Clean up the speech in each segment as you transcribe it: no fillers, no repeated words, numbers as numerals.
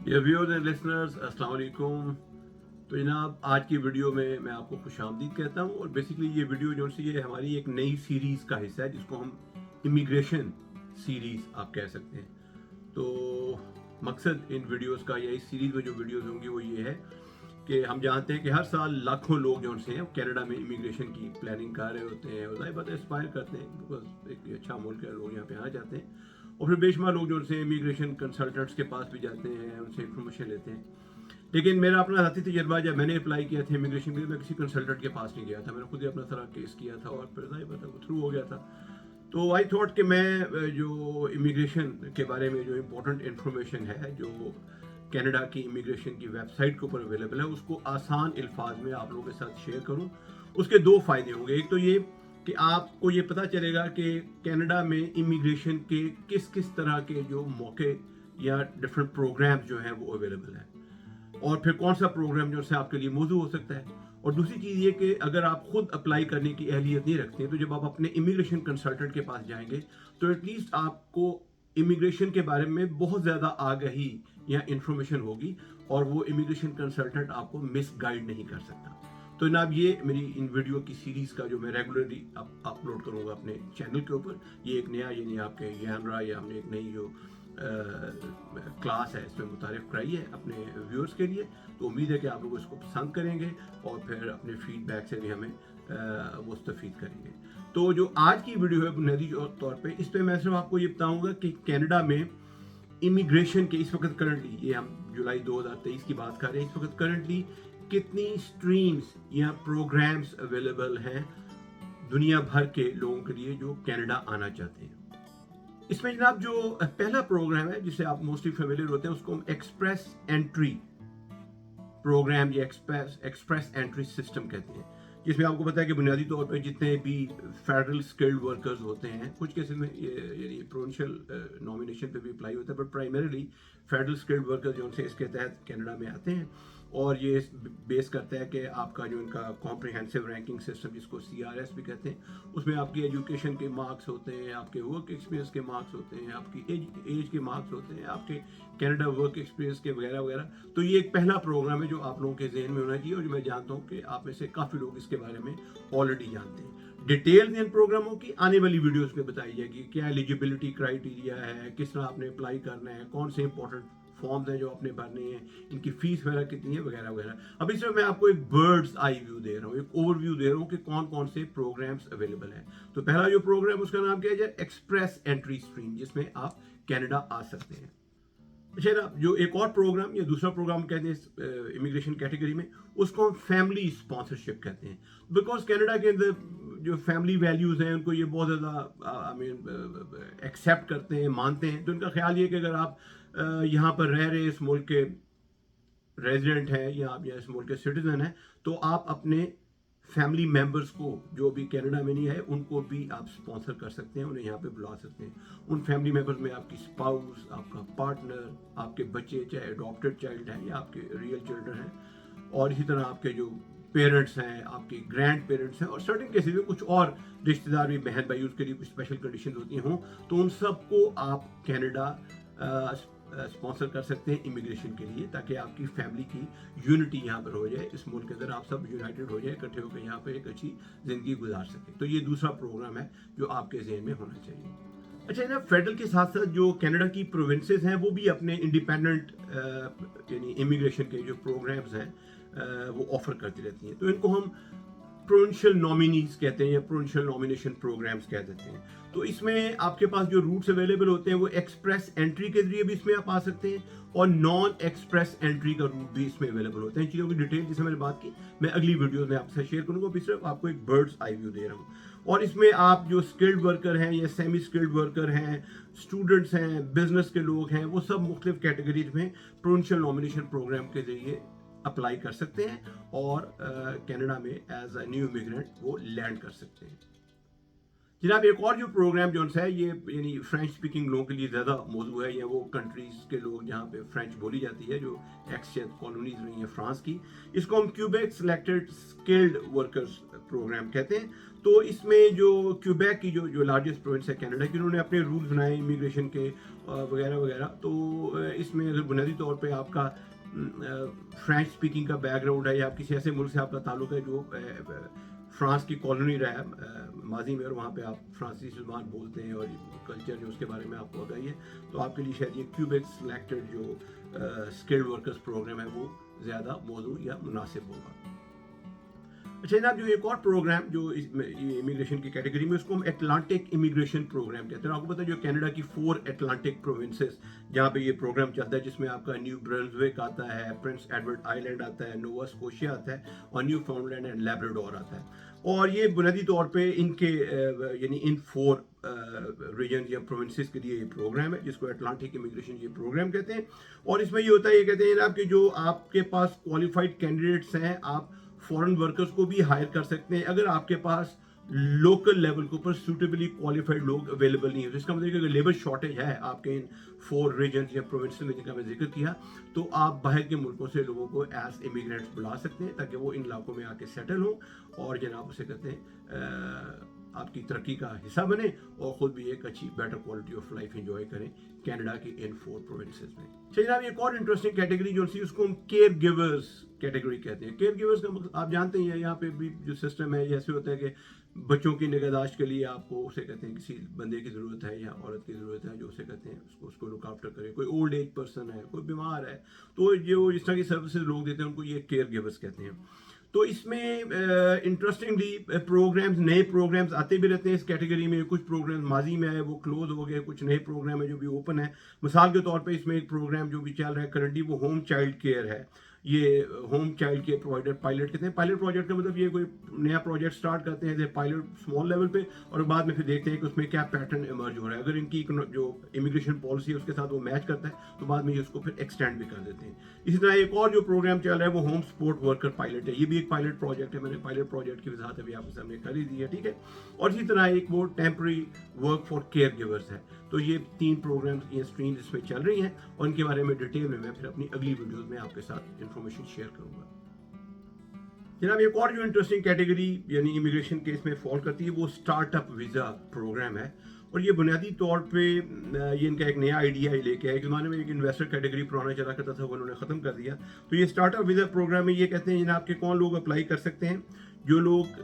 یہ viewers and listeners अस्सलाम वालेकुम। तो जनाब आज की वीडियो में मैं आपको खुश आमदीद कहता हूँ और बेसिकली ये वीडियो जो सी ये हमारी एक नई सीरीज़ का हिस्सा है जिसको हम इमिग्रेशन सीरीज़ आप कह सकते हैं। तो मकसद इन वीडियोस का या इस सीरीज़ में जो वीडियोस होंगी वो ये है कि हम जानते हैं कि हर साल लाखों लोग जो से हैं कनाडा में इमिग्रेशन की प्लानिंग कर रहे होते हैं और ज़ाहिर बात है एस्पायर करते हैं बिकॉज एक अच्छा मुल्क है, लोग यहाँ पे आना चाहते हैं और फिर बेशुमार लोग जो से इमिग्रेशन कंसल्टेंट्स के पास भी जाते हैं, उनसे इन्फॉर्मेशन लेते हैं। लेकिन मेरा अपना ज़ाती तजर्बा जब मैंने अप्लाई किया था इमिग्रेशन के लिए, मैं किसी कंसल्टेंट के पास नहीं गया था, मैंने खुद ही अपना सारा केस किया था और फिर ज़ाहिर बात है वो थ्रू हो गया था। तो आई थॉट कि मैं जो इमिग्रेशन के बारे में जो इम्पोर्टेंट इन्फॉर्मेशन है जो कनाडा की इमिग्रेशन की वेबसाइट के ऊपर अवेलेबल है उसको आसान अल्फाज में आप लोगों के साथ शेयर करूं। उसके दो फ़ायदे होंगे। एक तो ये कि आपको ये पता चलेगा कि कनाडा में इमिग्रेशन के किस किस तरह के जो मौके या डिफरेंट प्रोग्राम जो हैं वो अवेलेबल हैं और फिर कौन सा प्रोग्राम जो है आपके लिए मौजूद हो सकता है। और दूसरी चीज़ ये कि अगर आप खुद अप्लाई करने की अहलियत नहीं रखते तो जब आप अपने इमिग्रेशन कंसल्टेंट के पास जाएंगे तो एटलीस्ट आपको इमिग्रेशन के बारे में बहुत ज़्यादा आगाही या इंफॉर्मेशन होगी और वो इमिग्रेशन कंसल्टेंट आपको मिस गाइड नहीं कर सकता। तो जनाब ये मेरी इन वीडियो की सीरीज़ का जो मैं रेगुलरली अपलोड करूँगा अपने चैनल के ऊपर, ये एक नया यानी आपके ज्ञान रहा या हमने एक नई जो क्लास है इसमें मुतारिफ कराई है अपने व्यूअर्स के लिए। तो उम्मीद है कि आप लोग इसको पसंद करेंगे और फिर अपने फीडबैक से भी हमें मुस्तफ़ीद करेंगे। तो जो आज की वीडियो है बुनियादी तौर पे इस पर मैं सिर्फ आपको ये बताऊंगा कि कनाडा में इमिग्रेशन के इस वक्त करंटली, ये हम जुलाई 2023 की बात कर रहे हैं, इस वक्त करंटली कितनी स्ट्रीम्स या प्रोग्राम्स अवेलेबल हैं दुनिया भर के लोगों के लिए जो कनाडा आना चाहते हैं। इसमें जनाब जो पहला प्रोग्राम है जिसे आप मोस्टली फेमिलियर होते हैं उसको हम एक्सप्रेस एंट्री प्रोग्राम या एक्सप्रेस एंट्री सिस्टम कहते हैं, जिसमें आपको पता है कि बुनियादी तौर पर जितने भी फेडरल स्किल्ड वर्कर्स होते हैं, कुछ केसेस में यानी प्रोविंशियल नॉमिनेशन पे भी अप्लाई होता है, but primarily federal skilled workers जो उनसे इसके तहत कनाडा में आते हैं और ये बेस करता है कि आपका जो इनका कॉम्प्रिहेंसिव रैंकिंग सिस्टम जिसको CRS भी कहते हैं, उसमें आपकी एजुकेशन के मार्क्स होते हैं, आपके वर्क एक्सपीरियंस के मार्क्स होते हैं, आपकी एज के मार्क्स होते हैं, आपके कनाडा वर्क एक्सपीरियंस के वगैरह वगैरह। तो ये एक पहला प्रोग्राम है जो आप लोगों के जहन में होना चाहिए और जो मैं जानता हूँ कि आप में से काफ़ी लोग इसके बारे में ऑलरेडी जानते हैं। डिटेल इन प्रोग्रामों की आने वाली वीडियोस में बताई जाएगी, क्या एलिजिबिलिटी क्राइटेरिया है, किस तरह आपने अप्लाई करना है, कौन से इंपॉर्टेंट फॉर्म्स हैं जो आपने भरने हैं, इनकी फीस वगैरह कितनी है वगैरह वगैरह। अब इसमें मैं आपको एक बर्ड्स आई व्यू दे रहा हूँ, एक ओवरव्यू दे रहा हूँ कि कौन कौन से प्रोग्राम्स अवेलेबल हैं। तो पहला जो प्रोग्राम उसका नाम क्या है, एक्सप्रेस एंट्री स्ट्रीम, जिसमें आप कनाडा आ सकते हैं। अच्छा ना, जो एक और प्रोग्राम या दूसरा प्रोग्राम कहते हैं इमिग्रेशन कैटेगरी में, उसको हम फैमिली स्पॉन्सरशिप कहते हैं। बिकॉज कनाडा के अंदर जो फैमिली वैल्यूज़ हैं उनको ये बहुत ज़्यादा आई मीन एक्सेप्ट करते हैं, मानते हैं। तो उनका ख्याल ये कि अगर आप यहाँ पर रह रहे इस मुल्क के रेजिडेंट हैं या आप या इस मुल्क के सिटीज़न हैं तो आप अपने फैमिली मेम्बर्स को जो भी कनाडा में नहीं है उनको भी आप स्पॉन्सर कर सकते हैं, उन्हें यहाँ पे बुला सकते हैं। उन फैमिली मेम्बर्स में आपकी स्पाउस, आपका पार्टनर, आपके बच्चे, चाहे अडॉप्टेड चाइल्ड हैं या आपके रियल चिल्ड्रन हैं, और इसी तरह आपके जो पेरेंट्स हैं, आपके ग्रैंड पेरेंट्स हैं, और सर्टेन केसेस में कुछ और रिश्तेदार भी, बहन भाई, उसके लिए कुछ स्पेशल कंडीशन होती हों, तो उन सबको आप कनाडा स्पॉन्सर कर सकते हैं इमिग्रेशन के लिए, ताकि आपकी फैमिली की यूनिटी यहाँ पर हो जाए, इस मुल्क के अंदर आप सब यूनाइटेड हो जाए, इकट्ठे होकर यहाँ पर एक अच्छी ज़िंदगी गुजार सकें। तो ये दूसरा प्रोग्राम है जो आपके जहन में होना चाहिए। अच्छा ना, फेडरल के साथ साथ जो कनाडा की प्रोविंसेस हैं वो भी अपने इंडिपेंडेंट यानी इमिग्रेशन के जो प्रोग्राम्स हैं वो ऑफर करती रहती हैं। तो इनको हम प्रोविंशियल नॉमिनीज कहते हैं या प्रोविंशियल नॉमिनेशन प्रोग्राम्स कह देते हैं। तो इसमें आपके पास जो रूट्स अवेलेबल होते हैं वो एक्सप्रेस एंट्री के जरिए भी इसमें आप आ सकते हैं और नॉन एक्सप्रेस एंट्री का रूट भी इसमें अवेलेबल होते हैं। चीज़ों की डिटेल जिसे मैंने बात की मैं अगली वीडियो में आपसे शेयर करूंगा, अभी सिर्फ आपको एक बर्ड्स आई व्यू दे रहा हूँ। और इसमें आप जो स्किल्ड वर्कर हैं या सेमी स्किल्ड वर्कर हैं, स्टूडेंट्स हैं, बिजनेस के लोग हैं, वो सब मुख्तलिफ कैटेगरीज में प्रोविंशियल नॉमिनेशन प्रोग्राम के जरिए अप्लाई कर सकते हैं और कनाडा में एज अ न्यू इमिग्रेंट वो लैंड कर सकते हैं। जनाब एक और जो प्रोग्राम जो है ये यानी फ्रेंच स्पीकिंग लोगों के लिए ज़्यादा मौजूद है, या वो कंट्रीज़ के लोग जहाँ पे फ्रेंच बोली जाती है, जो एक्स कॉलोनीज रही हैं फ्रांस की, इसको हम Quebec selected skilled workers programme कहते हैं। تو اس میں جو کیوبیک کی جو لارجسٹ پروونس ہے کینیڈا کی، انہوں نے اپنے رولز بنائے امیگریشن کے وغیرہ وغیرہ. تو اس میں اگر بنیادی طور پہ آپ کا فرینچ اسپیکنگ کا بیک گراؤنڈ ہے یا آپ کسی ایسے ملک سے آپ کا تعلق ہے جو فرانس کی کالونی رہا ہے ماضی میں، اور وہاں پہ آپ فرانسیسی زبان بولتے ہیں اور کلچر جو اس کے بارے میں آپ کو آگاہی ہے، تو آپ کے لیے شاید یہ کیوبیک سلیکٹڈ جو اسکلڈ ورکرز پروگرام ہے وہ زیادہ موزوں یا مناسب ہوگا. اچھا جناب، جو ایک اور پروگرام جو امیگریشن کی کیٹیگری میں، اس کو ہم اٹلانٹک امیگریشن پروگرام کہتے ہیں. آپ کو پتا ہے جو کینیڈا کی 4 اٹلانٹک پروونسز جہاں پہ یہ پروگرام چلتا ہے، جس میں آپ کا نیو برنزوک آتا ہے، پرنس ایڈورڈ آئی لینڈ آتا ہے، نووا اسکوشیا آتا ہے، اور Newfoundland and Labrador آتا ہے. اور یہ بنیادی طور پہ ان کے یعنی ان 4 ریجنز یا پروونسز کے لیے یہ پروگرام ہے، جس کو اٹلانٹک امیگریشن یہ پروگرام کہتے ہیں. اور اس میں یہ ہوتا ہے، یہ کہتے ہیں جناب کہ جو آپ کے پاس کوالیفائڈ کینڈیڈیٹس ہیں، آپ فورن ورکرز کو بھی ہائر کر سکتے ہیں اگر آپ کے پاس لوکل لیول کے اوپر سوٹیبلی کوالیفائڈ لوگ اویلیبل نہیں ہے. اس کا مطلب کہ اگر لیبر شارٹیج ہے آپ کے ان 4 ریجنز یا پروونسز میں، جن کا میں ذکر کیا، تو آپ باہر کے ملکوں سے لوگوں کو ایز امیگرینٹس بلا سکتے ہیں تاکہ وہ ان علاقوں میں آ کے سیٹل ہوں اور جناب اسے کہتے ہیں آپ کی ترقی کا حصہ بنے اور خود بھی ایک اچھی better quality of life enjoy کریں کینیڈا کی ان 4 پروونسز میں. جناب ایک اور انٹرسٹنگ کیٹیگری جو سی، اس کو ہم کیئر گیورز کیٹیگری کہتے ہیں. کیئر گیورز کا مطلب آپ جانتے ہیں، یہاں پہ بھی جو سسٹم ہے ایسے ہوتا ہے کہ بچوں کی نگہداشت کے لیے آپ کو اسے کہتے ہیں کسی بندے کی ضرورت ہے یا عورت کی ضرورت ہے جو اسے کہتے ہیں اس کو لک آفٹر کرے. کوئی اولڈ ایج پرسن ہے، کوئی بیمار ہے، تو جو اس طرح کی سروسز لوگ دیتے ہیں ان کو یہ کیئر گیورز کہتے ہیں. تو اس میں انٹرسٹنگلی پروگرامز، نئے پروگرامز آتے بھی رہتے ہیں اس کیٹیگری میں. کچھ پروگرام ماضی میں آئے وہ کلوز ہو گئے، کچھ نئے پروگرام ہے جو بھی اوپن ہے. مثال کے طور پہ اس میں ایک پروگرام جو بھی چل رہا ہے کرنٹلی، وہ ہوم چائلڈ کیئر ہے. یہ home child care provider pilot کہتے ہیں. پائلٹ پروجیکٹ کا مطلب یہ کوئی نیا پروجیکٹ سٹارٹ کرتے ہیں پائلٹ اسمال لیول پہ، اور بعد میں پھر دیکھتے ہیں کہ اس میں کیا پیٹرن ایمرج ہو رہا ہے. اگر ان کی جو امیگریشن پالیسی ہے اس کے ساتھ وہ میچ کرتا ہے تو بعد میں اس کو پھر ایکسٹینڈ بھی کر دیتے ہیں. اسی طرح ایک اور جو پروگرام چل رہا ہے وہ ہوم سپورٹ ورکر پائلٹ ہے. یہ بھی ایک پائلٹ پروجیکٹ ہے. میں نے پائلٹ پروجیکٹ کی وضاحت ابھی آپ کے سامنے کر ہی دی ہے، ٹھیک ہے. اور اسی طرح ایک وہ temporary work for care givers ہے. تو یہ 3 پروگرامز، یہ اسٹریمز اس میں چل رہی ہیں، اور ان کے بارے میں ڈیٹیل میں پھر اپنی اگلی ویڈیوز میں آپ کے ساتھ انفارمیشن شیئر کروں گا. جناب ایک اور جو انٹرسٹنگ کیٹیگری یعنی امیگریشن کے اس میں فال کرتی ہے وہ اسٹارٹ اپ ویزا پروگرام ہے. اور یہ بنیادی طور پہ یہ ان کا ایک نیا آئیڈیا ہی لے کے ہے. زمانے میں ایک انویسٹر کیٹیگری پرانا چلا کرتا تھا، وہ انہوں نے ختم کر دیا. تو یہ اسٹارٹ اپ ویزا پروگرام میں یہ کہتے ہیں جناب کہ کون لوگ اپلائی کر سکتے ہیں؟ جو لوگ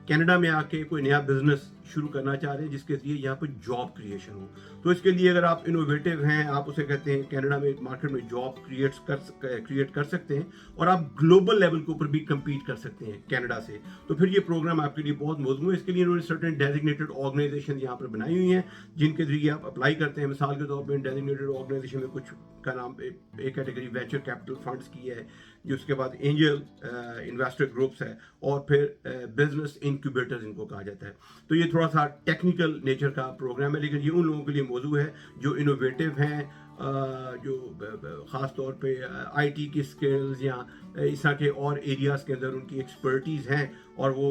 کینیڈا میں آ کے کوئی نیا بزنس شروع کرنا چاہ رہے ہیں جس کے ذریعے یہاں پہ جاب کریشن ہو. تو اس کے لیے اگر آپ انوویٹیو ہیں، آپ اسے کہتے ہیں کینیڈا میں مارکیٹ میں جاب کریٹ کر سکتے ہیں اور آپ گلوبل لیول کے اوپر بھی کمپیٹ کر سکتے ہیں کینیڈا سے، تو پھر یہ پروگرام آپ کے لیے بہت موزوں ہے. اس کے لیے انہوں نے سرٹن ڈیزگنیٹڈ آرگنائزیشن یہاں پر بنائی ہوئی ہیں جن کے ذریعے آپ اپلائی کرتے ہیں. مثال کے طور پہ ڈیزگنیٹڈ آرگنائزیشن میں کچھ کا نام ایک کیٹیگری وینچر کیپٹل فنڈز کی ہے، جو اس کے بعد اینجل انویسٹر گروپس ہے، اور پھر بزنس انکیوبیٹرز ان کو کہا جاتا ہے. تو یہ تھوڑا سا ٹیکنیکل نیچر کا پروگرام ہے، لیکن یہ ان لوگوں کے لیے موضوع ہے جو انوویٹیو ہیں، جو خاص طور پہ آئی ٹی کی اسکلز یا اس طرح کے اور ایریاز کے اندر ان کی ایکسپرٹیز ہیں، اور وہ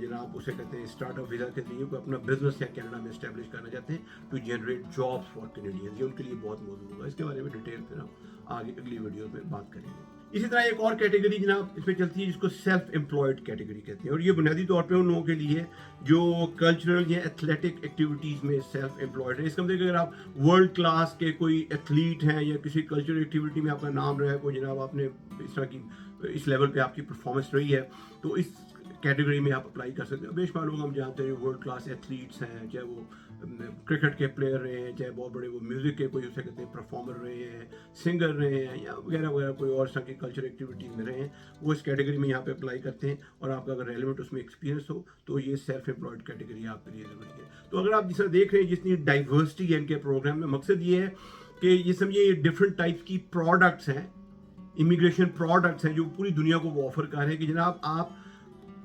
جناب اسے کہتے ہیں اسٹارٹ اپ ویزا کے ذریعے کوئی اپنا بزنس یا کینیڈا میں اسٹیبلش کرنا چاہتے ہیں to generate jobs for Canadians. یہ ان کے لیے بہت موضوع ہوگا. اس کے بارے میں ڈیٹیل پھر ہم آگے اگلی ویڈیوز میں بات کریں گے. اسی طرح ایک اور کیٹیگری جناب اس میں چلتی ہے جس کو سیلف امپلائڈ کیٹیگری کہتے ہیں. اور یہ بنیادی طور پہ ان لوگوں کے لیے جو کلچرل یا ایتھلیٹک ایکٹیویٹیز میں سیلف امپلائڈ ہے. اس کا مطلب کہ اگر آپ ورلڈ کلاس کے کوئی ایتھلیٹ ہیں یا کسی کلچرل ایکٹیویٹی میں آپ کا نام رہا ہے، کوئی جناب آپ نے اس طرح کی اس لیول پہ آپ کی پرفارمنس رہی ہے، تو اس کیٹیگری میں آپ اپلائی کر سکتے ہیں. بے شمار لوگ ہم جانتے ہیں ورلڈ کلاس ایتھلیٹس ہیں، چاہے وہ کرکٹ کے پلیئر رہے ہیں، چاہے بہت بڑے وہ میوزک کے کوئی اسے کہتے ہیں پرفارمر رہے ہیں، سنگر رہے ہیں، یا وغیرہ وغیرہ کوئی اور طرح کی کلچر ایکٹیویٹیز میں رہے ہیں، وہ اس کیٹیگری میں یہاں پہ اپلائی کرتے ہیں. اور آپ کا اگر ریلیونٹ اس میں ایکسپیرینس ہو تو یہ سیلف امپلائڈ کیٹیگری آپ کے لیے ضروری ہے. تو اگر آپ جس طرح دیکھ رہے ہیں جتنی ڈائیورسٹی ہے ان کے پروگرام میں، مقصد یہ ہے کہ یہ سمجھیے یہ ڈفرینٹ ٹائپ کی پروڈکٹس ہیں، امیگریشن پروڈکٹس ہیں جو پوری دنیا کو وہ آفر کر رہے ہیں کہ جناب آپ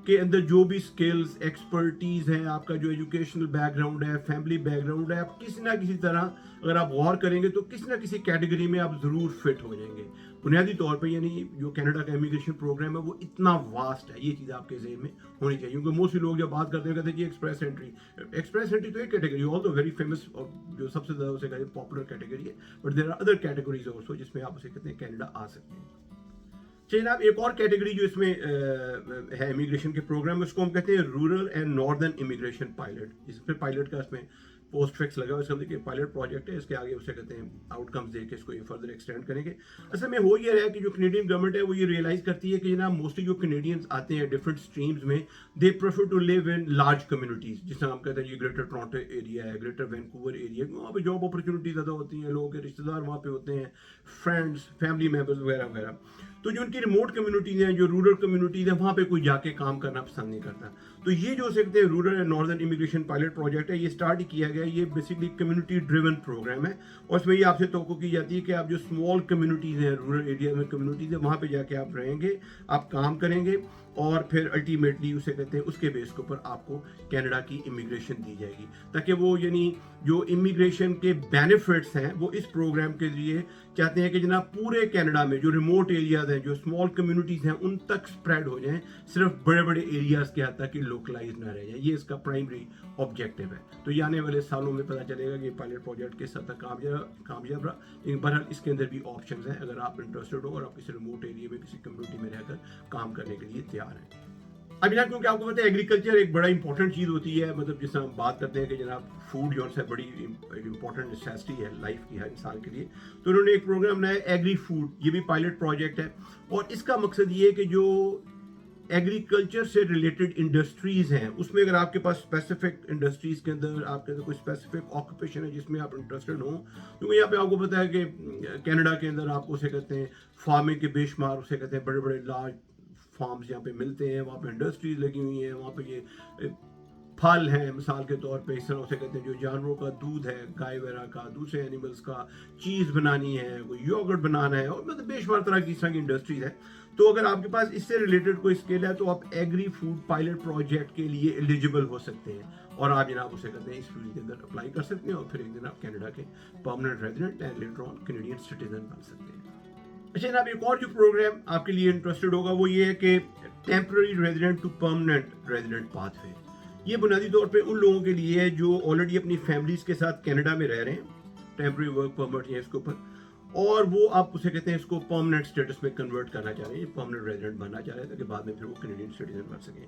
کے اندر جو بھی سکلز ایکسپرٹیز ہیں، آپ کا جو ایجوکیشنل بیک گراؤنڈ ہے، فیملی بیک گراؤنڈ ہے، آپ کسی نہ کسی طرح اگر آپ غور کریں گے تو کسی نہ کسی کیٹیگری میں آپ ضرور فٹ ہو جائیں گے. بنیادی طور پہ یعنی جو کینیڈا کا امیگریشن پروگرام ہے وہ اتنا واسٹ ہے، یہ چیز آپ کے ذہن میں ہونی چاہیے. کیونکہ موسٹلی لوگ جب بات کرتے ہیں کہتے ہیں کہ ایکسپریس انٹری تو ایک category although very famous اور جو سب سے زیادہ اسے کہتے ہیں پاپولر کیٹیگری ہے، but there are other categories also جس میں آپ اسے کہتے ہیں کینیڈا آ سکتے ہیں. जनाब एक और कैटेगरी जो इसमें है इमिग्रेशन के प्रोग्राम में, उसको हम कहते हैं rural and northern immigration pilot. इसमें पायलट का इसमें पोस्ट फिक्स लगा हुआ है, समझिए कि पायलट प्रोजेक्ट है. इसके आगे उसे कहते हैं आउटकम्स देके इसको ये फर्दर एक्सटेंड करेंगे. असल में हो ये रहा है कि जो कनेडियन गवर्नमेंट है वो ये रियलाइज करती है कि जनाब मोस्टली जो कनेडियंस आते हैं डिफरेंट स्ट्रीम्स में, they prefer to live in large communities. जिस हम कहते हैं ये ग्रेटर टोरंटो एरिया है, ग्रेटर वैंकूवर एरिया, वहाँ पे जॉब अपॉर्चुनिटी ज़्यादा होती हैं, लोगों के रिश्तेदार वहाँ पे होते हैं, फ्रेंड्स, फैमिली मेम्बर्स वगैरह वगैरह. तो जो उनकी रिमोट कम्युनिटीज़ हैं, जो रूरल कम्युनिटीज़ हैं, वहाँ पे कोई जाके काम करना पसंद नहीं करता. तो ये जो सकते हैं rural and northern immigration pilot project है, ये स्टार्ट ही किया गया है. ये बेसिकली कम्युनिटी ड्रिवन प्रोग्राम है और इसमें ये आपसे तवक्को की जाती है कि आप जो स्मॉल कम्युनिटीज़ हैं, रूरल एरिया में कम्युनिटीज़ है, वहाँ पे जाके आप रहेंगे, आप काम करेंगे और फिर अल्टीमेटली उसे कहते हैं उसके बेस के ऊपर आपको कनाडा की इमिग्रेशन दी जाएगी, ताकि वो यानी जो इमिग्रेशन के बेनिफिट्स हैं वो इस प्रोग्राम के लिए चाहते हैं कि जनाब पूरे कनाडा में जो रिमोट एरियाज हैं, जो स्मॉल कम्युनिटीज़ हैं, उन तक स्प्रेड हो जाएं, सिर्फ बड़े बड़े एरियाज़ के हद तक कि लोकलाइज ना रह जाए. ये इसका प्राइमरी ऑब्जेक्टिव है. तो ये आने वाले सालों में पता चलेगा कि पायलट प्रोजेक्ट किस हद तक कामयाब रहा. लेकिन बहरहाल इसके अंदर भी ऑप्शंस हैं अगर आप इंटरेस्टेड हो और आप किसी रिमोट एरिया में किसी कम्युनिटी में रहकर काम करने के लिए तैयार हैं. अब जनाब क्योंकि आपको पता है एग्रीकल्चर एक बड़ा इंपॉर्टेंट चीज़ होती है, मतलब जिस हम बात करते हैं कि जनाब फूड जो है बड़ी एक इंपॉर्टेंट नेसेसिटी है लाइफ की हर इंसान के लिए. तो उन्होंने एक प्रोग्राम बनाया एग्री फूड, ये भी पायलट प्रोजेक्ट है और इसका मकसद ये है कि जो एग्रीकल्चर से रिलेटेड इंडस्ट्रीज़ हैं उसमें अगर आपके पास स्पेसिफिक इंडस्ट्रीज़ के अंदर आपके अंदर कोई स्पेसिफिक ऑक्यूपेशन है जिसमें आप इंटरेस्टेड हो, क्योंकि यहाँ पे आपको पता है कि कनाडा के अंदर आपको उसे कहते हैं फार्मिंग के बेशुमार उसे कहते हैं बड़े बड़े लार्ज फार्म्स यहाँ पे मिलते हैं, वहाँ पे इंडस्ट्रीज लगी हुई हैं, वहाँ पे ये फल हैं मिसाल के तौर पे, इस तरह उसे कहते हैं जो जानवरों का दूध है, गाय वगैरह का, दूसरे एनिमल्स का, चीज़ बनानी है, कोई योगर्ट बनाना है और मतलब बेशुमार तरह की इस तरह की इंडस्ट्रीज है. तो अगर आपके पास इससे रिलेटेड कोई स्किल है तो आप एग्री फूड पायलट प्रोजेक्ट के लिए एलिजिबल हो सकते हैं और आप जनाब उसे कहते हैं इस फील्ड के अंदर अप्लाई कर सकते हैं और फिर एक दिन आप कनाडा के permanent resident and later on Canadian citizen बन सकते हैं. अच्छा जनाब एक और जो प्रोग्राम आपके लिए इंटरेस्टेड होगा वो ये है कि temporary resident to permanent resident pathway. ये बुनियादी तौर पे उन लोगों के लिए है जो ऑलरेडी अपनी फैमिलीज के साथ कनाडा में रह रहे हैं, टेम्पररी वर्क परमिट है इसके ऊपर, और वो आप उसे कहते हैं इसको परमानेंट स्टेटस में कन्वर्ट करना चाह रहे हैं, परमानेंट रेजिडेंट बनना चाह रहे हैं ताकि बाद में फिर वो कैनेडियन सिटीजन बन सकें.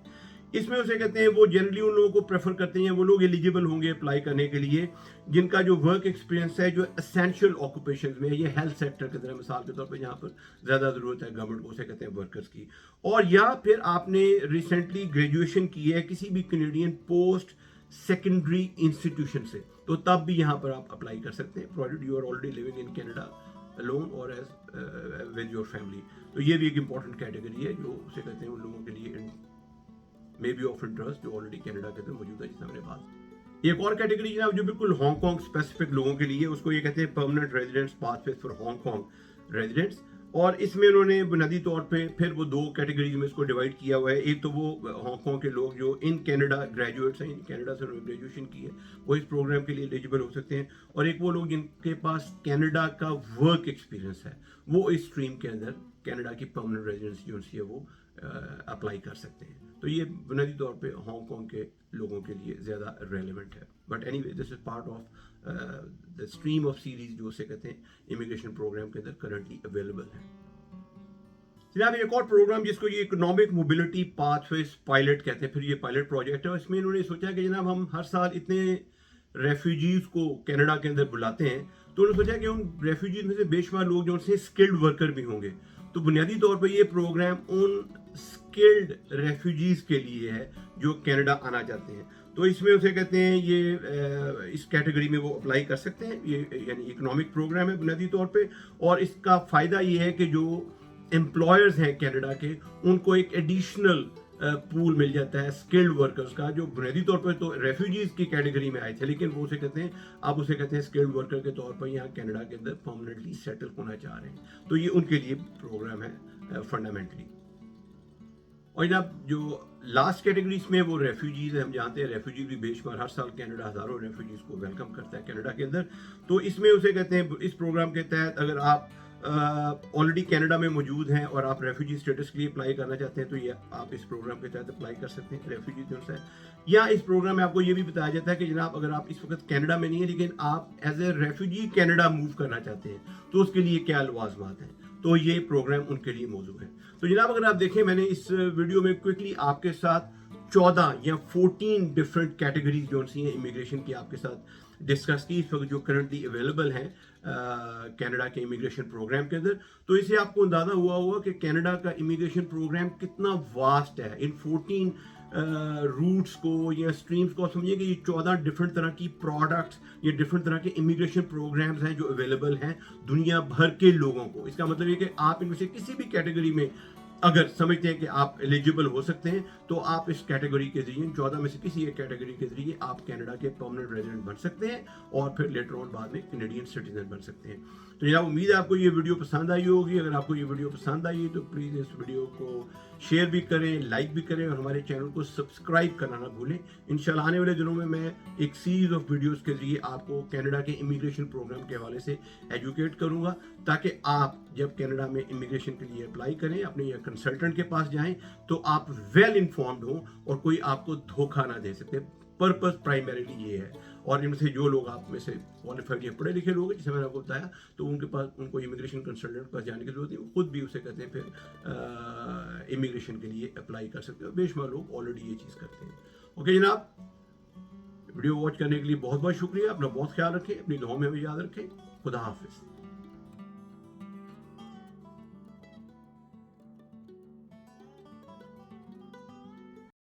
इसमें उसे कहते हैं वो जनरली उन लोगों को प्रेफर करते हैं, वो लोग एलिजिबल होंगे अप्लाई करने के लिए जिनका जो वर्क एक्सपीरियंस है जो एसेंशियल ऑक्यूपेशंस में, ये हेल्थ सेक्टर के अंदर मिसाल के तौर पर जहाँ पर ज़्यादा ज़रूरत है गवर्नमेंट को उसे कहते हैं वर्कर्स की, और या फिर आपने रिसेंटली ग्रेजुएशन की है किसी भी कैनेडियन पोस्ट सेकेंडरी इंस्टीट्यूशन से, तो तब भी यहाँ पर आप अप्लाई कर सकते हैं provided you are already living in Canada alone और एज विद योर फैमिली. तो ये भी एक इंपॉर्टेंट कैटेगरी है जो उसे कहते हैं उन लोगों के लिए मे बी ऑफ इंटरेस्ट जो ऑलरेडी कनाडा के अंदर मौजूद है, जिससे हमने बात. एक और कैटेगरी जनाब जो बिल्कुल हांगकांग स्पेसिफिक लोगों के लिए, उसको ये कहते हैं permanent residents pathway for Hong Kong residents. और इसमें उन्होंने बुनियादी तौर पे फिर वो दो कैटेगरीज में इसको डिवाइड किया हुआ है. एक तो वो हांगकांग के लोग जो इन कनाडा ग्रेजुएट्स हैं, कनाडा से उन्होंने ग्रेजुएशन की है, वो इस प्रोग्राम के लिए एलिजिबल हो सकते हैं. और एक वो लोग जिनके पास कनाडा का वर्क एक्सपीरियंस है, वो इस स्ट्रीम के अंदर कनाडा की परमानेंट रेजिडेंसी जो है वो अप्लाई कर सकते हैं. तो ये बुनियादी तौर पे हांगकांग के लोगों के लिए ज़्यादा रेलिवेंट है. But anyway this is part of the stream of series जो उसे कहते हैं इमिग्रेशन प्रोग्राम के अंदर करंटली अवेलेबल है. जनाब एक और प्रोग्राम जिसको ये इकोनॉमिक मोबिलिटी पाथवेज पायलट कहते हैं, फिर ये पायलट प्रोजेक्ट है और इसमें इन्होंने सोचा कि जनाब हम हर साल इतने रेफ्यूजीज़ को कनाडा के अंदर बुलाते हैं, तो उन्होंने सोचा कि उन रेफ्यूजीज में से बेशुमार लोग जो उनसे स्किल्ड वर्कर भी होंगे. तो बुनियादी तौर पर ये प्रोग्राम उन स्किल्ड रेफ्यूजीज के लिए है जो कनाडा आना चाहते हैं. तो इसमें उसे कहते हैं ये इस कैटेगरी में वो अप्लाई कर सकते हैं. ये यानी इकोनॉमिक प्रोग्राम है बुनियादी तौर पे, और इसका फ़ायदा ये है कि जो एम्प्लॉयर्स हैं कनाडा के उनको एक एडिशनल पूल मिल जाता है स्किल्ड वर्कर्स का, जो बुनियादी तौर पर तो रेफ्यूजीज की कैटेगरी में आए थे, लेकिन वो उसे कहते हैं अब उसे कहते हैं स्किल्ड वर्कर के तौर पर यहाँ कनाडा के अंदर परमानेंटली सेटल होना चाह रहे हैं. तो ये उनके लिए प्रोग्राम है फंडामेंटली. और जनाब जो लास्ट कैटेगरीज में वो रेफ्यूजीज हम जानते हैं, रेफ्यूजी भी बेशुमार हर साल कनाडा हज़ारों रेफ्यूजीज को वेलकम करता है कनाडा के अंदर. तो इसमें उसे कहते हैं इस प्रोग्राम के तहत अगर आप ऑलरेडी कनाडा में मौजूद हैं और आप रेफ्यूजी स्टेटस के लिए अप्लाई करना चाहते हैं तो ये आप इस प्रोग्राम के तहत अप्लाई कर सकते हैं रेफ्यूजी से. या इस प्रोग्राम में आपको ये भी बताया जाता है कि जनाब अगर आप इस वक्त कनाडा में नहीं है लेकिन आप as a refugee Canada move करना चाहते हैं तो उसके लिए क्या लवाजमात हैं, तो ये प्रोग्राम उनके लिए मौजूद है. तो जनाब अगर आप देखें, मैंने इस वीडियो में क्विकली आपके साथ 14 या 14 डिफरेंट कैटेगरीज जो सी हैं इमिग्रेशन की आपके साथ डिस्कस की इस वक्त जो करंटली अवेलेबल हैं कनाडा के इमिग्रेशन प्रोग्राम के अंदर। तो इससे आपको अंदाज़ा हुआ होगा कि कनाडा का इमिग्रेशन प्रोग्राम कितना वास्ट है। इन 14 रूट्स को या स्ट्रीम्स को समझिए कि ये 14 डिफरेंट तरह की प्रोडक्ट्स या डिफरेंट तरह के इमिग्रेशन प्रोग्राम्स हैं जो अवेलेबल हैं दुनिया भर के लोगों को। इसका मतलब ये कि आप इनमें से किसी भी कैटेगरी में अगर समझते हैं कि आप एलिजिबल हो सकते हैं तो आप इस कैटेगरी के जरिए 14 में से किसी एक कैटेगरी के जरिए आप कनाडा के परमानेंट रेजिडेंट बन सकते हैं और फिर लेटर ऑन बाद में कैनेडियन सिटीजन बन सकते हैं। तो जनाब उम्मीद है आपको ये वीडियो पसंद आई होगी। अगर आपको ये वीडियो पसंद आई तो प्लीज़ इस वीडियो को शेयर भी करें, लाइक भी करें और हमारे चैनल को सब्सक्राइब करना ना भूलें। इंशाल्लाह आने वाले दिनों में मैं एक सीरीज ऑफ वीडियोस के जरिए आपको कनाडा के इमिग्रेशन प्रोग्राम के हवाले से एजुकेट करूंगा ताकि आप जब कनाडा में इमिग्रेशन के लिए अप्लाई करें अपने या कंसल्टेंट के पास जाएं तो आप वेल इन्फॉर्म्ड हो और कोई आपको धोखा ना दे सके। पर्पस प्राइमरीली ये है। और इनमें से जो लोग आप में से क्वालिफाइड या पढ़े लिखे लोग हैं जैसे मैंने आपको बताया तो उनके पास उनको इमिग्रेशन कंसल्टेंट के पास जाने की जरूरत नहीं, वो खुद भी उसे कहते हैं फिर इमिग्रेशन के लिए अप्लाई कर सकते हो। बेशुमार लोग ऑलरेडी ये चीज़ करते हैं। ओके जनाब, वीडियो वॉच करने के लिए बहुत बहुत शुक्रिया। अपना बहुत ख्याल रखें, अपनी दुआओं में भी याद रखें। खुदा हाफिज़।